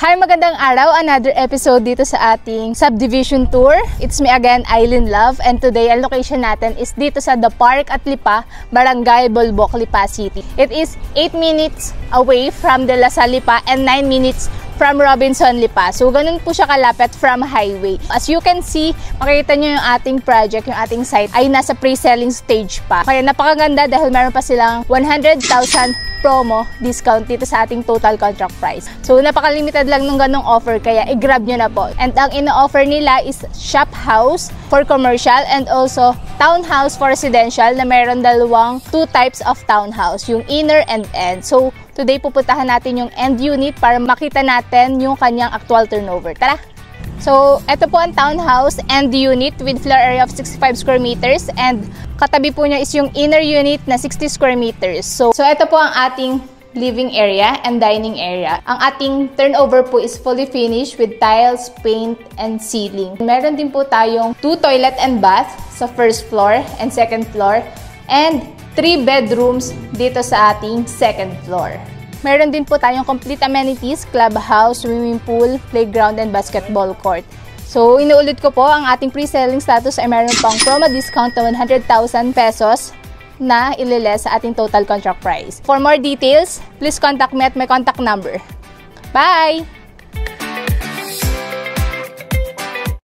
Hi, magandang araw! Another episode dito sa ating subdivision tour. It's me again, Eileen Love, and today ang location natin is dito sa The Park at Lipa, Barangay Bolboc, Lipa City. It is 8 minutes away from De La Salle, Lipa, and 9 minutes from Robinson, Lipa. So, ganun po siya kalapit from highway. As you can see, makikita nyo yung ating project, yung ating site ay nasa pre-selling stage pa. Kaya napakaganda dahil meron pa silang 100,000 promo discount dito sa ating total contract price. So, napaka-limited lang ng ganong offer, kaya i-grab nyo na po. And ang ino-offer nila is shop house for commercial and also townhouse for residential na meron dalawang 2 types of townhouse, yung inner and end. So, today pupuntahan natin yung end unit para makita natin yung kanyang actual turnover. Tara! So, ito po ang townhouse end unit with floor area of 65 square meters and katabi po niya is yung inner unit na 60 square meters. So ito po ang ating living area and dining area. Ang ating turnover po is fully finished with tiles, paint, and ceiling. Meron din po tayong 2 toilet and bath sa first floor and second floor and 3 bedrooms dito sa ating second floor. Meron din po tayong complete amenities, clubhouse, swimming pool, playground, and basketball court. So, inuulit ko po, ang ating pre-selling status ay meron pang promo discount na 100,000 pesos na ililes sa ating total contract price. For more details, please contact me at my contact number. Bye!